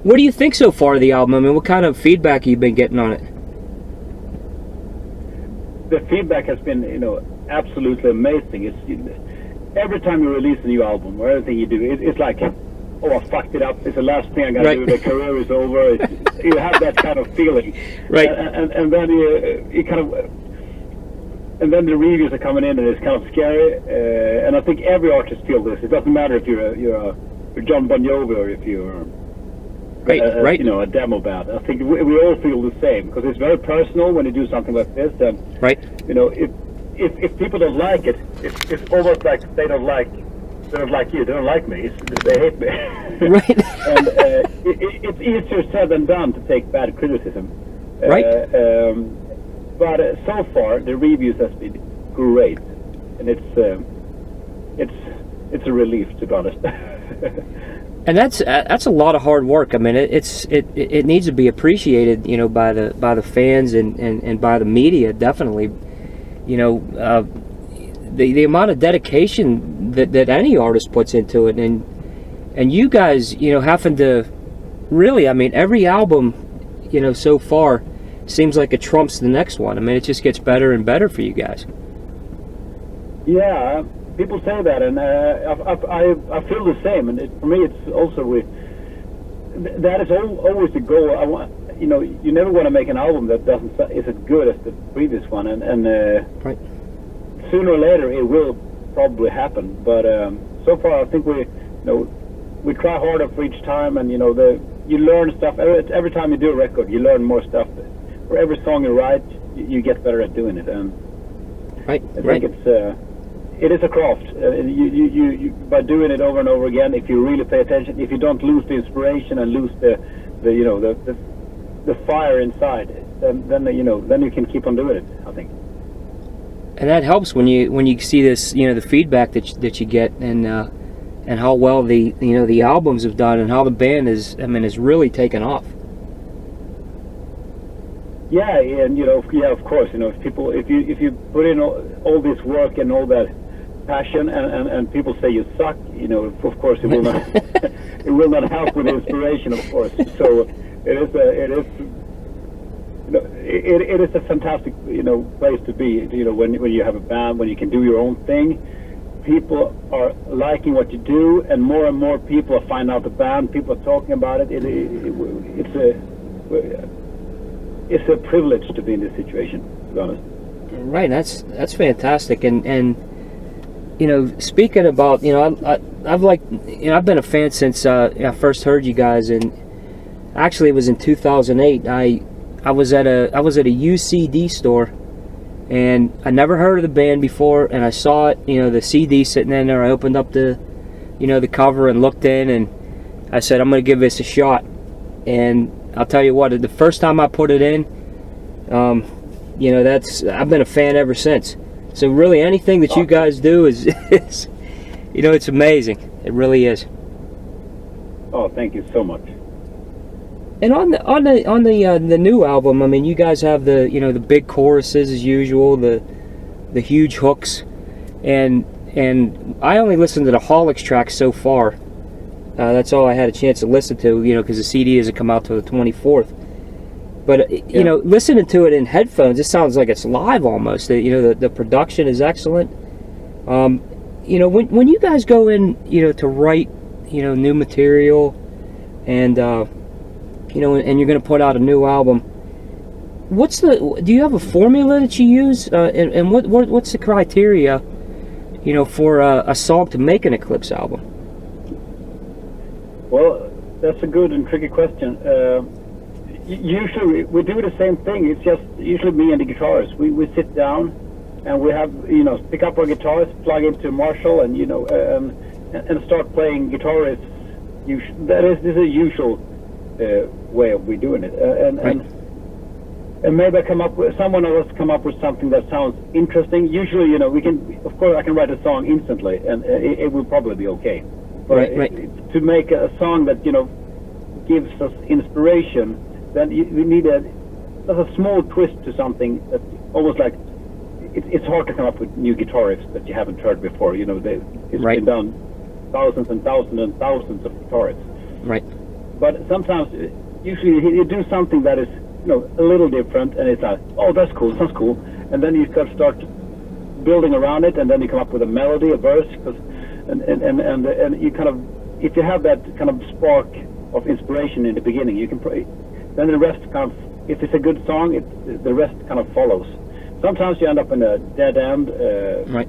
What do you think so far of the album? I mean, what kind of feedback have you been getting on it? The feedback has been, absolutely amazing. It's every time you release a new album or everything you do, it's like, oh, I fucked it up. It's the last thing I'm gonna do. The career is over. You have that kind of feeling, right? And then you kind of, and then the reviews are coming in, and it's kind of scary. And I think every artist feels this. It doesn't matter if you're John Bon Jovi or if you're a demo band. I think we all feel the same because it's very personal when you do something like this. And if people don't like it, it's almost like they don't like you. They don't like me. They hate me. Right. And it's easier said than done to take bad criticism. Right. But so far the reviews has been great, and it's a relief, to be honest. And that's a lot of hard work. I mean, it needs to be appreciated, by the fans and by the media, definitely. The amount of dedication that any artist puts into it, and you guys, having to really, I mean, every album, so far seems like it trumps the next one. I mean, it just gets better and better for you guys. Yeah. People say that, and I feel the same. And for me, it's also that is always the goal. I want, you never want to make an album that is as good as the previous one, and right. Sooner or later it will probably happen. But so far, I think we try harder for each time, and you learn stuff every time you do a record. You learn more stuff. For every song you write, you get better at doing it. And I think it is a craft. You by doing it over and over again, if you really pay attention, if you don't lose the inspiration and lose the fire inside, then you can keep on doing it, I think. And that helps when you see this, the feedback that you get, and how well the albums have done, and how the band is really taken off. Yeah, and of course, if you put in all this work and all that passion, and people say you suck, of course it will not it will not help with inspiration, of course. So it is a fantastic place to be. When you have a band, when you can do your own thing, people are liking what you do, and more people find out the band. People are talking about it. It's a privilege to be in this situation, to be honest. Right, that's fantastic. And speaking about, I've been a fan since I first heard you guys, and actually it was in 2008. I was at a UCD store, and I never heard of the band before, and I saw it, the CD sitting in there. I opened up the cover and looked in, and I said, I'm going to give this a shot. And I'll tell you what, the first time I put it in, I've been a fan ever since. So really, anything that you guys do is it's amazing. It really is. Oh, thank you so much. And on the new album, I mean, you guys have the big choruses as usual, the huge hooks, and I only listened to the Holics track so far. That's all I had a chance to listen to, because the CD doesn't come out till the 24th. But listening to it in headphones, it sounds like it's live almost. The production is excellent. When you guys go in, to write, new material, and and you're going to put out a new album, do you have a formula that you use, and what's the criteria, for a song to make an Eclipse album? Well, that's a good and tricky question. Usually we do the same thing. It's just usually me and the guitarist. We sit down and we have pick up our guitars, plug into Marshall, and and start playing guitarists. This is a usual way of we doing it. And maybe someone of us come up with something that sounds interesting. Usually, we can. Of course, I can write a song instantly, and it will probably be okay. But to make a song that gives us inspiration, then we need a small twist to something that almost like it's hard to come up with new guitar riffs that you haven't heard before. It's been done thousands and thousands and thousands of guitar riffs. Right. But sometimes, usually you do something that is, a little different, and it's like, oh, that's cool, sounds cool, and then you start building around it, and then you come up with a melody, a verse, and you kind of, if you have that kind of spark of inspiration in the beginning, you can then the rest kind of, if it's a good song, the rest kind of follows. Sometimes you end up in a dead end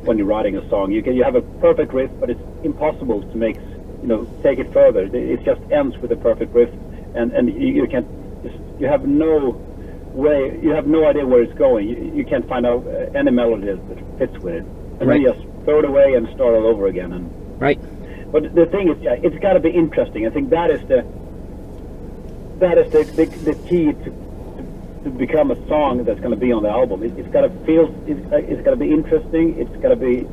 when you're writing a song. You have a perfect riff, but it's impossible to make, take it further. It just ends with a perfect riff, and you can't. You have no way. You have no idea where it's going. You can't find out any melody that fits with it, and then you just throw it away and start all over again. And But the thing is, it's got to be interesting. I think that is the key to become a song that's going to be on the album. It's got to feel. It's got to be interesting. It's got to be.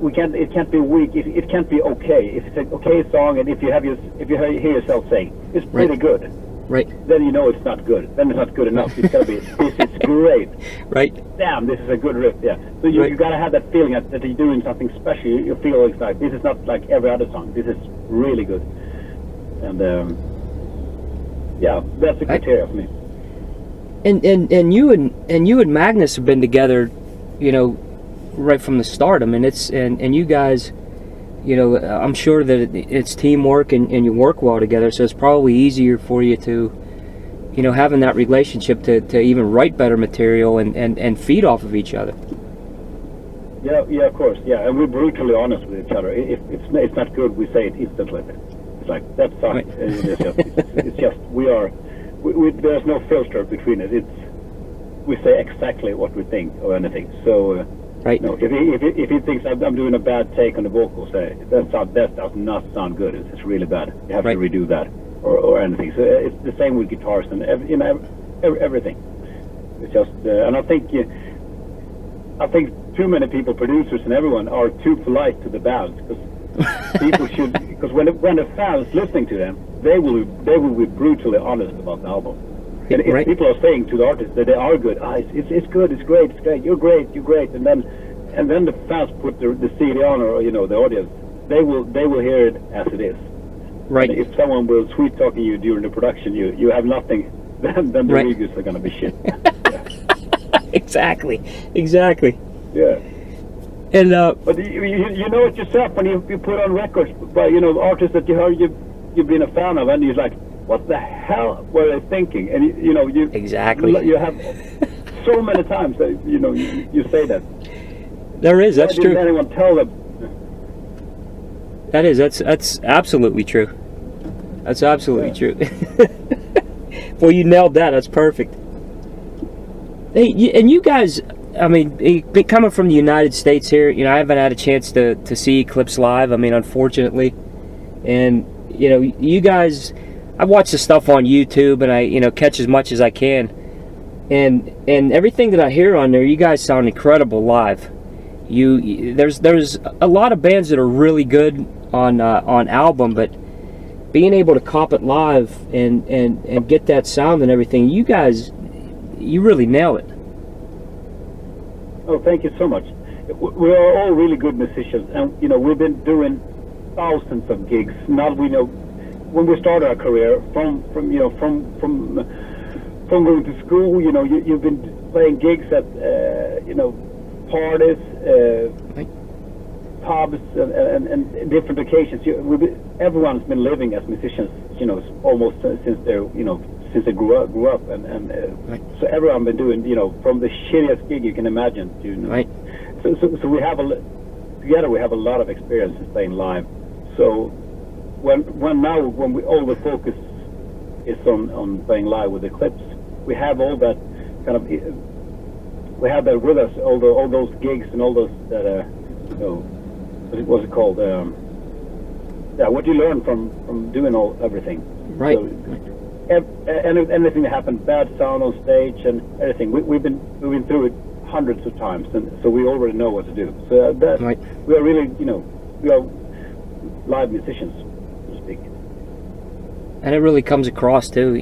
It can't be weak. It can't be okay. If it's an okay song, and if you hear yourself saying it's pretty good, then you know it's not good. Then it's not good enough. It's got to be. This is great. Damn, this is a good riff. Yeah. So you got to have that feeling that you're doing something special. You feel like this is not like every other song. This is really good. And that's the criteria for me. And you and Magnus have been together, right from the start. I mean, and you guys, I'm sure that it's teamwork and you work well together. So it's probably easier for you to, having that relationship to even write better material and feed off of each other. Yeah, of course, yeah. And we're brutally honest with each other. If it's not good, we say it instantly. It's like that sucks. It's just we are. There's no filter between it. We say exactly what we think or anything. So, if he thinks I'm doing a bad take on the vocal, say that does not sound good. It's really bad. You have to redo that or anything. So it's the same with guitars and everything. It's just, and I think too many people, producers and everyone, are too polite to the bands because people should. Because when the fans listening to them, they will be brutally honest about the album. And if people are saying to the artist that they are good, it's good, it's great, you're great, and then the fans put the CD on, or the audience, they will hear it as it is. And if someone will sweet talking you during the production, you have nothing. Then the reviews are going to be shit. Exactly. Yeah. And but you know it yourself when you put on records by artists that you heard you've been a fan of, and you're like, what the hell were they thinking? And you have so many times that you say that. That's true. Why didn't anyone tell them? That's absolutely true. That's absolutely true. Well, you nailed that. That's perfect. Hey, and you guys, I mean, coming from the United States here, I haven't had a chance to see Eclipse live. I mean, unfortunately, and you guys, I watch the stuff on YouTube and I catch as much as I can, and everything that I hear on there, you guys sound incredible live. There's a lot of bands that are really good on album, but being able to cop it live and get that sound and everything, you guys, you really nail it. Oh, thank you so much. We are all really good musicians, and we've been doing thousands of gigs. Now we know when we started our career from going to school. You've been playing gigs at parties, pubs, and different occasions. Everyone's been living as musicians, almost since they grew up, and so everyone been doing, from the shittiest gig you can imagine. So we have together we have a lot of experience in playing live. So when all the focus is on playing live with Eclipse, we have all that kind of. We have that with us, all those gigs and all those that what's it called? What you learn from doing everything. So, anything that happened, bad sound on stage and everything. We've been through it hundreds of times, and so we already know what to do. So we are really, we are live musicians, so to speak. And it really comes across too,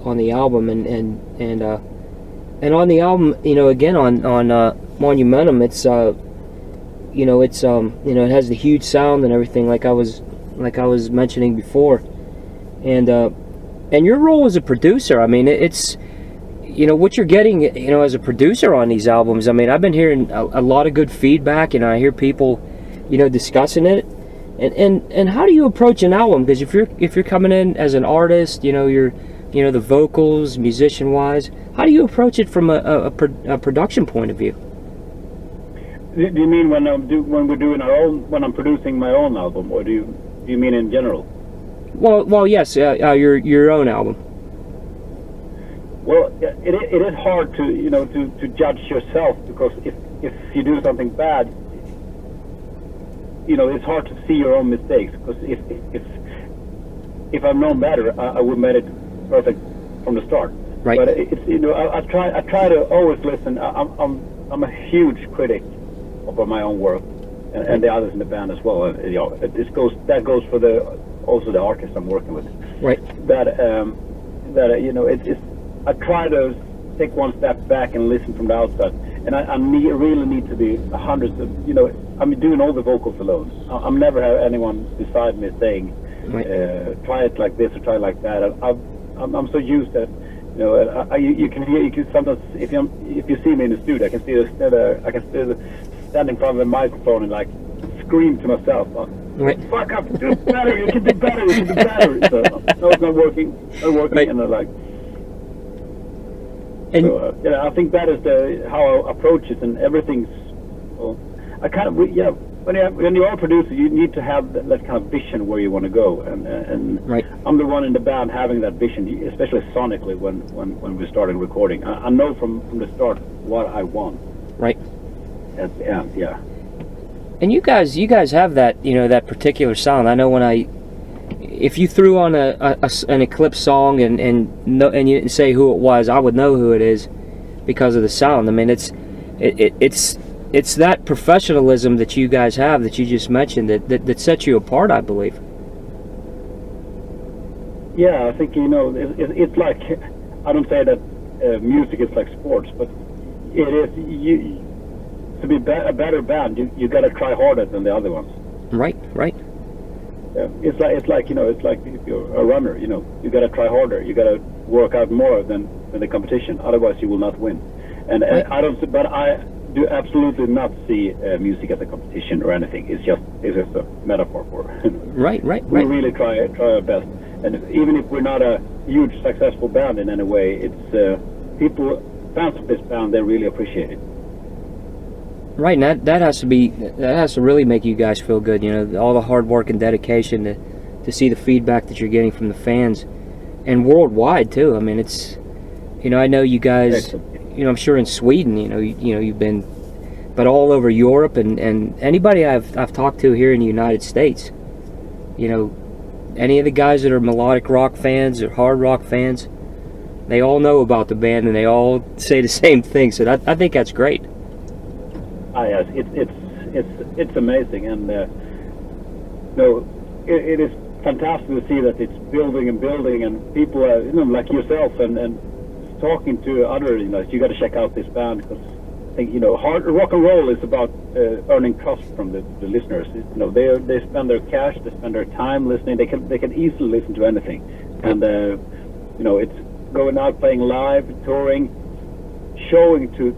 on the album and on the album, again on Monumentum, it's it has the huge sound and everything, like I was mentioning before. and your role as a producer. I mean, it's what you're getting as a producer on these albums. I mean, I've been hearing a lot of good feedback, and I hear people discussing it. And how do you approach an album? Because if you're coming in as an artist, you're the vocals, musician wise, how do you approach it from a production point of view? Do you mean when we're doing when I'm producing my own album, or do you mean in general? Well, yes, your own album. Well, it is hard to judge yourself, because if you do something bad, it's hard to see your own mistakes. Because if I've known better, I would have made it perfect from the start. Right. But it's I try to always listen. I'm a huge critic of my own work, and the others in the band as well. That goes for also the artist I'm working with. Right. I try to take one step back and listen from the outside, and I really need to be hundreds of I'm doing all the vocals alone. I'm never have anyone beside me saying, right, try it like this or try it like that. I'm so used that you can sometimes if you see me in the studio, I can still stand in front of a microphone and like scream to myself. Right. Fuck up, do better. You can do better. You can do better. So, no, it's not working. Right. And I'm like. I think that is how I approach it, and everything's. Well, when you are a producer, you need to have that kind of vision where you want to go, and right. I'm the one in the band having that vision, especially sonically when we started recording. I know from the start what I want. Right. Yeah. And you guys have that that particular sound. I know if you threw on an Eclipse song and you didn't say who it was, I would know who it is because of the sound. I mean, it's that professionalism that you guys have that you just mentioned that sets you apart, I believe. Yeah, I think it's like, I don't say that music is like sports, but it is. To be a better band, you got to try harder than the other ones. Right. Yeah, it's like if you're a runner, you got to try harder. You got to work out more than the competition. Otherwise, you will not win. And right. I do absolutely not see music as a competition or anything. It's just a metaphor for. Right. We really try our best, and even if we're not a huge successful band in any way, it's fans of this band, they really appreciate it. Right, and that has to really make you guys feel good. All the hard work and dedication to see the feedback that you're getting from the fans, and worldwide too. I mean, it's I know you guys. I'm sure in Sweden, you've been, but all over Europe and anybody I've talked to here in the United States. Any of the guys that are melodic rock fans or hard rock fans, they all know about the band and they all say the same thing. So I think that's great. Yes, it's amazing, and it is fantastic to see that it's building, and people like yourself and talking to other. You got to check out this band, because I think hard rock and roll is about earning trust from the listeners. They spend their cash, they spend their time listening. They can easily listen to anything, and it's going out playing live, touring. Showing to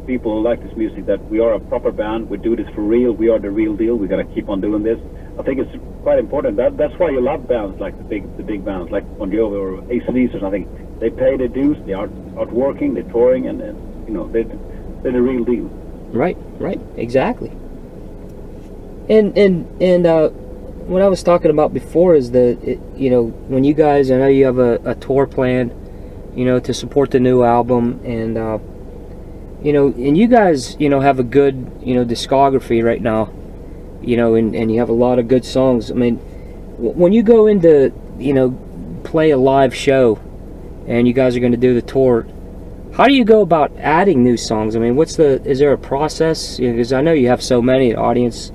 people who like this music that we are a proper band, we do this for real, we are the real deal, we gotta keep on doing this. I think it's quite important. That's why you love bands like the big bands like Bon Jovi or AC/DC or something. They pay their dues, they are out working, they're touring, and they're the real deal. Right, exactly. And what I was talking about before is when you guys, I know you have a tour plan, to support the new album, and and you guys, have a good, discography right now, and you have a lot of good songs. I mean, when you go into, play a live show, and you guys are going to do the tour, how do you go about adding new songs? I mean, is there a process? Because I know you have so many, the audience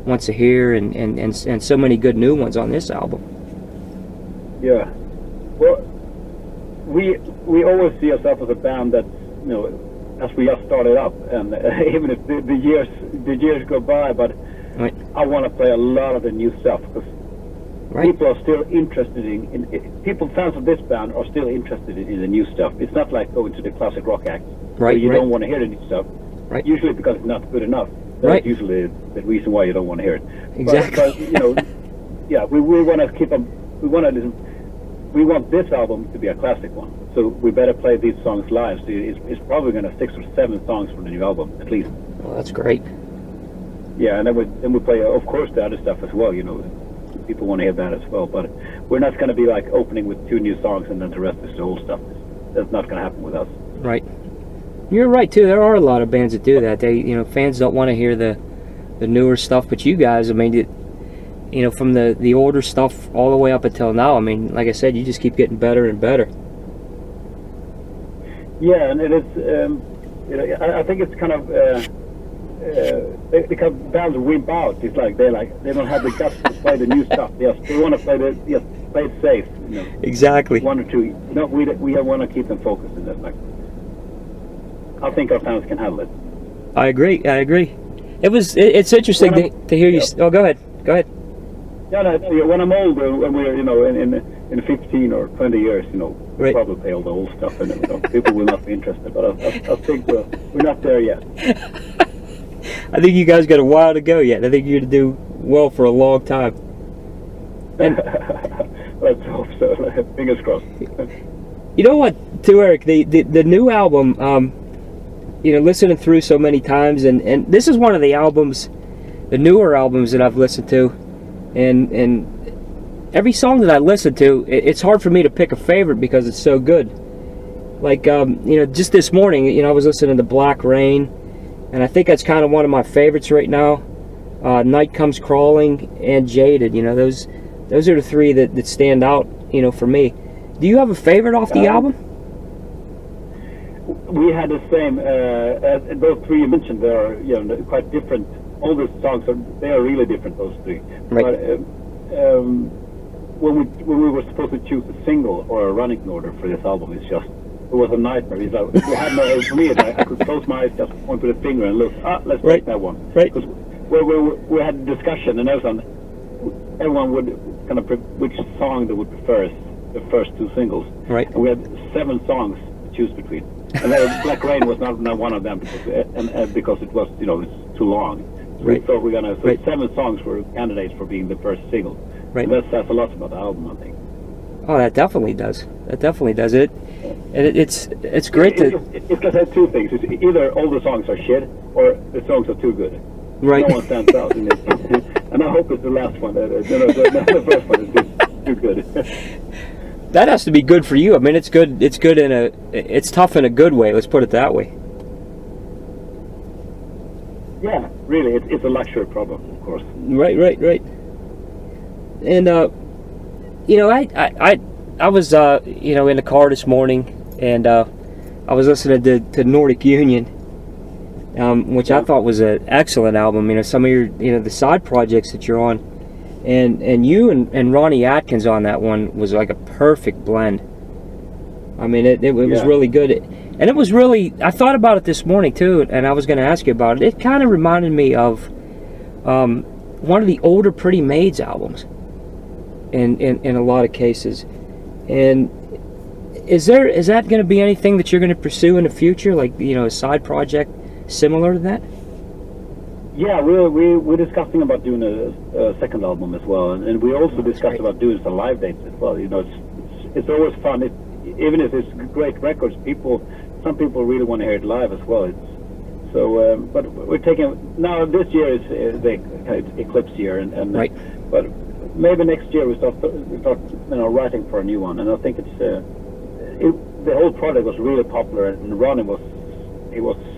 wants to hear, and so many good new ones on this album. Yeah. Well, we always see ourselves as a band that, as we just started up, and even if the years go by, but right. I want to play a lot of the new stuff, because Right. people are still interested people fans of this band are still interested in the new stuff. It's not like going to the classic rock acts where Right, you right. don't want to hear the new stuff. Right. Usually because it's not good enough. That's Right. usually the reason why you don't want to hear it. Exactly. But you know, yeah, we want to keep them. We want to listen. We want this album to be a classic one, so we better play these songs live. So it's probably going to 6 or 7 songs from the new album at least. Well, that's great. Yeah, and then we play, of course, the other stuff as well. You know, people want to hear that as well. But we're not going to be like opening with 2 new songs and then the rest is the old stuff. That's not going to happen with us. Right. You're right too. There are a lot of bands that do that. Fans don't want to hear the newer stuff, but you guys, I mean, from the older stuff all the way up until now, I mean, like I said, you just keep getting better and better. Yeah, and it is. I think it's kind of because bands wimp out. It's like they don't have the guts to play the new stuff. They want to play play it safe. You know, Exactly. 1 or 2. No, we want to keep them focused in that. Like, I think our fans can handle it. I agree. It's interesting to hear you. Oh, go ahead. Yeah, no, when I'm older, when we're in 15 or 20 years, we'll Right. probably play all the old stuff, and people will not be interested. But I think we're not there yet. I think you guys got a while to go yet. I think you're going to do well for a long time. And Let's hope so. Fingers crossed. you know what, too, Eric? The new album, listening through so many times, and this is one of the albums, the newer albums that I've listened to, and every song that I listen to, it's hard for me to pick a favorite because it's so good. Like, just this morning, I was listening to Black Rain, and I think that's kind of one of my favorites right now. Night Comes Crawling and Jaded. Those are the 3 that stand out, for me. Do you have a favorite off the album? We had the same. Those 3 you mentioned, they are quite different. All the songs they are really different. Those 3. Right. But when we were supposed to choose a single or a running order for this album, it was a nightmare. It's like, we had no, for me, I could close my eyes, just point with a finger and look. Let's Right. take that one. Right. Because we had a discussion, and everyone would kind of which song they would prefer the first 2 singles. Right. And we had 7 songs to choose between. And then Black Rain was not one of them because it was it's too long. So Right. we thought we're gonna. So Right. 7 songs were candidates for being the first single. Right. And that says a lot about the album, I think. Oh, that definitely does. It's great to. It's gonna have 2 things. It's either all the songs are shit or the songs are too good. Right. No one stands out in it. And I hope it's the last one. The first one is just too good. That has to be good for you. I mean, it's good. It's good it's tough in a good way. Let's put it that way. Yeah, really, it's a luxury problem, of course. Right. And I was in the car this morning, and I was listening to Nordic Union, which I thought was an excellent album. Some of your the side projects that you're on, and you and Ronnie Atkins on that one was like a perfect blend. I mean, it was really good. And it was really, I thought about it this morning too, and I was going to ask you about it. It kind of reminded me of one of the older Pretty Maids albums in a lot of cases. And is that going to be anything that you're going to pursue in the future, like a side project similar to that? Yeah, we're discussing about doing a second album as well, and we also discussed about doing some live dates as well. It's always fun. Even if it's great records, some people really want to hear it live as well. But we're taking now. This year is the eclipse year, and right. But maybe next year we start writing for a new one. And I think the whole project was really popular, and Ronnie was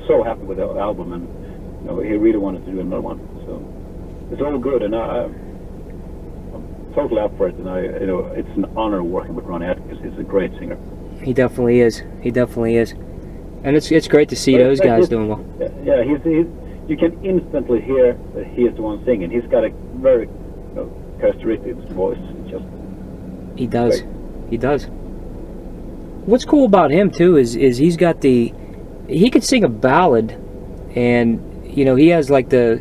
so happy with the album, and he really wanted to do another one. So it's all good, and I'm totally up for it. And it's an honor working with Ronnie Atkins. He's a great singer. He definitely is. And it's great to see those guys doing well. Yeah, you can instantly hear that he is the one singing. He's got a very characteristic voice. He does. Great. He does. What's cool about him too is he can sing a ballad, and he has like the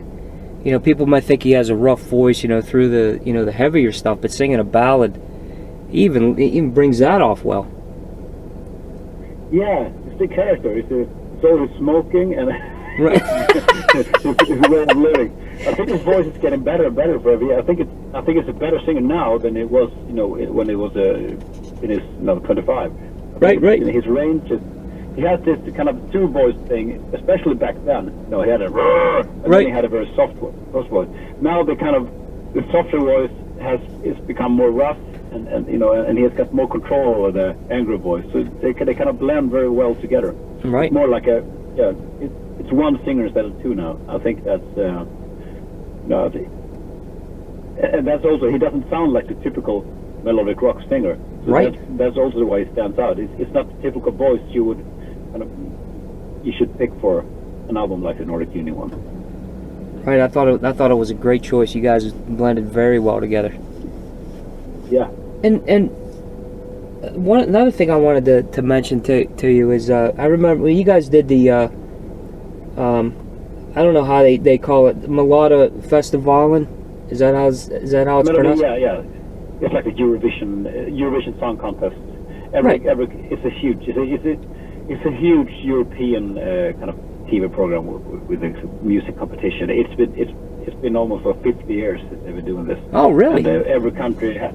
you know, people might think he has a rough voice, you know, through the, you know, the heavier stuff, but singing a ballad, he even brings that off well. Yeah, it's the character. It's always smoking and Right. his way of living. I think his voice is getting better and better for every year. I think it's a better singer now than it was, you know, when it was in his 25. Right. His range is. He has this kind of two voice thing, especially back then. You know, he had a and then he had a very soft voice. Now the softer voice it's become more rough, and you know, and he has got more control over the angry voice. So they kind of blend very well together. Right. It's more like it's one singer instead of two now. I think that's and that's also, he doesn't sound like the typical melodic rock singer. So right. That's also the way he stands out. It's not the typical voice you should pick for an album like the Nordic Union one. Right. I thought it was a great choice. You guys blended very well together. Yeah. And another thing I wanted to mention to you is I remember when you guys did the I don't know how they call it, Melodica Festivalen. Is that how it's pronounced? Yeah. It's like a Eurovision Song Contest. It's a huge European kind of TV program with a music competition. It's been almost for 50 years since they've been doing this. Oh, really? And, every country has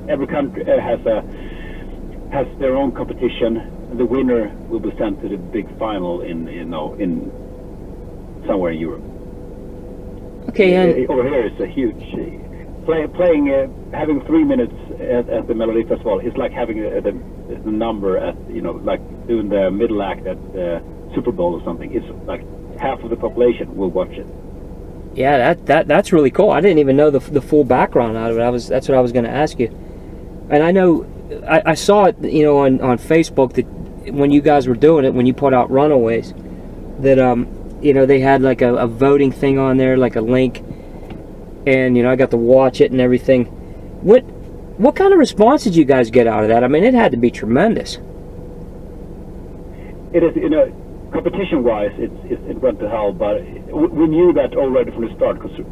their own competition. And the winner will be sent to the big final in somewhere in Europe. Okay, and over here it's a huge playing. Having 3 minutes at the Melody Festival is like having the number at, you know, like doing the middle act at the Super Bowl or something. It's like half of the population will watch it. Yeah, that's really cool. I didn't even know the full background out of it. That's what I was going to ask you. And I know I saw it, you know, on Facebook that when you guys were doing it, when you put out Runaways, that you know, they had like a voting thing on there, like a link, and you know, I got to watch it and everything. What kind of response did you guys get out of that? I mean, it had to be tremendous. It is, you know, competition-wise, it went to hell, but we knew that already from the start, because a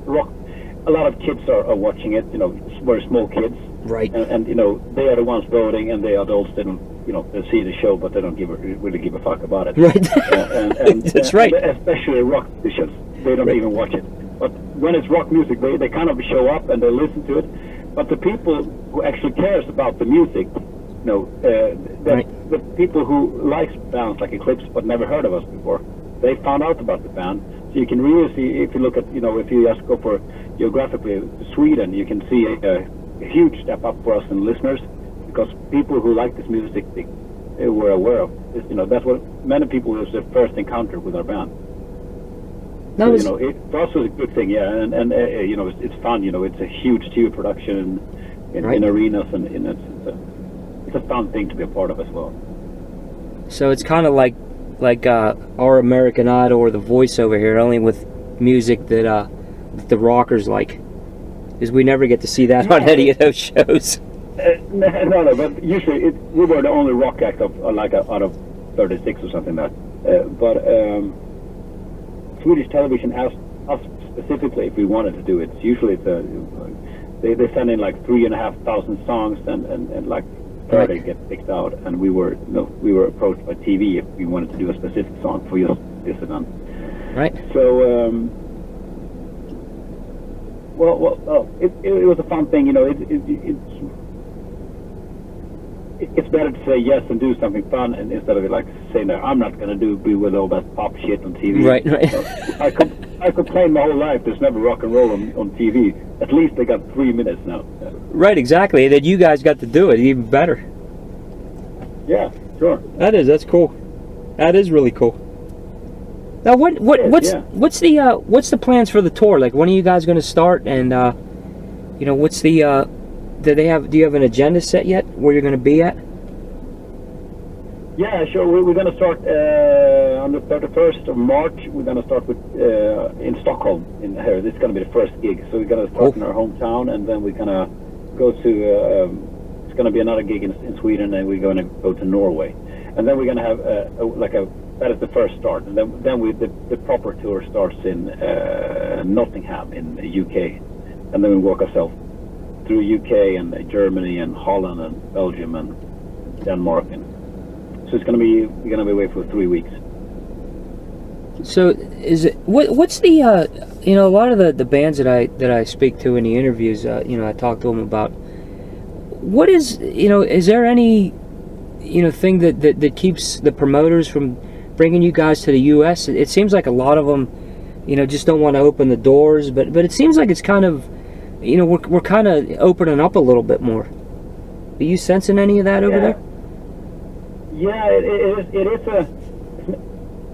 lot of kids are watching it, you know, very small kids. Right. And you know, they are the ones voting, and the adults, they don't, you know, they see the show, but they don't really give a fuck about it. Right. And that's right. Especially rock musicians, they don't even watch it. But when it's rock music, they kind of show up and they listen to it. But the people who actually cares about the music, you know, the people who likes bands like Eclipse but never heard of us before, they found out about the band. So you can really see, if you look at, you know, if you just go for geographically Sweden, you can see a huge step up for us in listeners, because people who like this music, they were aware of this. You know, that's what many people was their first encounter with our band. So, you know, for us it was a good thing, yeah, and you know, it's fun. You know, it's a huge TV production in arenas, and it's a fun thing to be a part of as well. So it's kind of like our American Idol or The Voice over here, only with music that the rockers like, because we never get to see that on any of those shows. No, but usually we were the only rock act of out of 36 or something like that. But Swedish television asked us specifically if we wanted to do it. Usually they send in like 3,500 songs, and like 30 get picked out, and we were approached by TV if we wanted to do a specific song for just this event. Right. So it was a fun thing, you know. It's better to say yes and do something fun, and instead of like saying, no, I'm not going to be with all that pop shit on TV. Right. So I complained my whole life there's never rock and roll on TV. At least they got 3 minutes now. Yeah. Right, exactly. That you guys got to do it, even better. Yeah, sure. That's cool. That is really cool. Now, what's the plans for the tour? Like, when are you guys going to start? And you know, what's the do you have an agenda set yet? Where you're going to be at? Yeah, sure. We're going to start on the 31st of March. We're going to start with in Stockholm. Here, this is going to be the first gig. So we're going to start in our hometown, and then we're going to go to. It's going to be another gig in Sweden, and we're going to go to Norway, and then we're going to have that is the first start, and then the proper tour starts in Nottingham in the UK, and then we walk ourselves through UK and Germany and Holland and Belgium and Denmark, and so we're gonna be away for 3 weeks. So is it what's the you know, a lot of the bands that I speak to in the interviews, you know, I talk to them about, what is, you know, is there any, you know, thing that keeps the promoters from bringing you guys to the US? It seems like a lot of them, you know, just don't want to open the doors, but it seems like it's kind of, you know, we're kind of opening up a little bit more. Are you sensing any of that over there? Yeah, it is a.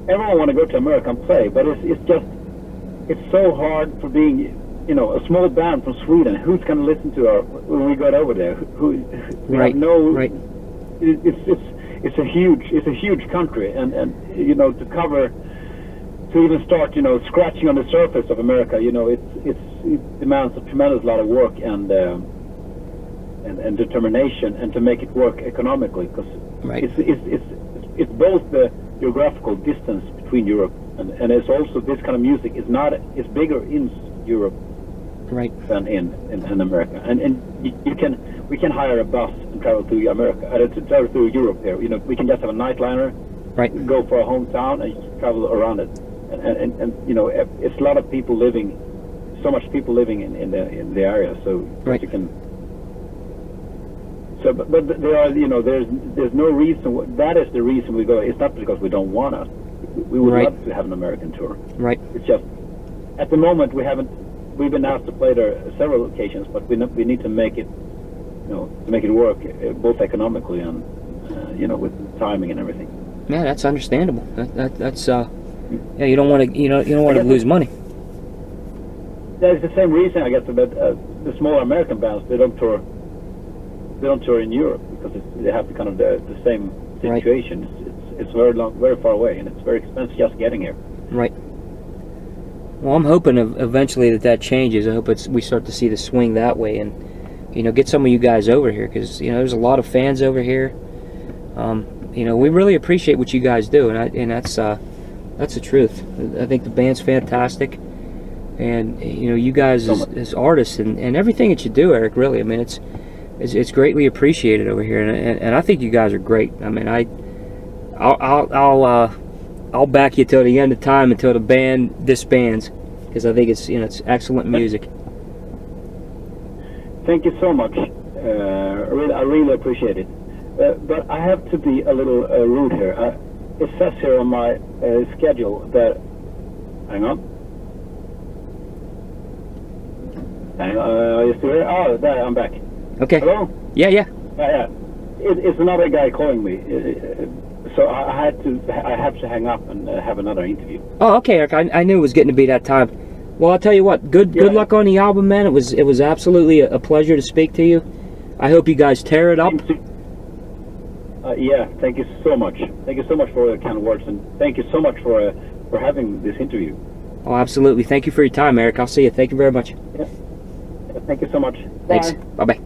Everyone want to go to America and play, but it's so hard for being, you know, a small band from Sweden. Who's going to listen to our when we got over there? We Right. have no. Right. It's a huge country, and you know, to even start, you know, scratching on the surface of America, you know, it demands a tremendous lot of work and determination, and to make it work economically, because Right. it's both the geographical distance between Europe and it's also this kind of music is bigger in Europe Right. than in America, and we can hire a bus and travel through America, to travel through Europe here. You know, we can just have a nightliner, Right. go for a hometown and travel around it, and you know, it's a lot of people living, so much people living in the area, so Right. you can. So, but there are, you know, there's no reason. That is the reason we go. It's not because we don't want to. We would Right. love to have an American tour. Right. It's just at the moment we haven't. We've been asked to play there several occasions, but we need to make it, you know, to make it work both economically and you know, with timing and everything. Yeah, that's understandable. That's yeah, you don't want to lose money. That's the same reason, I guess, that the smaller American bands, they don't tour in Europe, because they have kind of the same situation. Right. It's very far away, and it's very expensive just getting here. Right. Well, I'm hoping eventually that changes. I hope we start to see the swing that way, and, you know, get some of you guys over here, because, you know, there's a lot of fans over here. You know, we really appreciate what you guys do, and that's the truth. I think the band's fantastic, and, you know, you guys as artists and everything that you do, Eric, really, I mean, it's greatly appreciated over here, and I think you guys are great. I mean, I'll back you till the end of time, until the band disbands, because I think it's, you know, it's excellent music. Thank you so much. I really appreciate it. But I have to be a little rude here. It says here on my schedule that. Hang on. Are you still here? Oh, there, I'm back. Okay. Hello? Yeah. Yeah. It's another guy calling me. So I have to hang up and have another interview. Oh, okay, Eric. I knew it was getting to be that time. Well, I'll tell you what. Good luck on the album, man. It was absolutely a pleasure to speak to you. I hope you guys tear it up. Yeah. Thank you so much. Thank you so much for the kind words, and thank you so much for having this interview. Oh, absolutely. Thank you for your time, Eric. I'll see you. Thank you very much. Yeah. Thank you so much. Thanks. Bye. Bye-bye.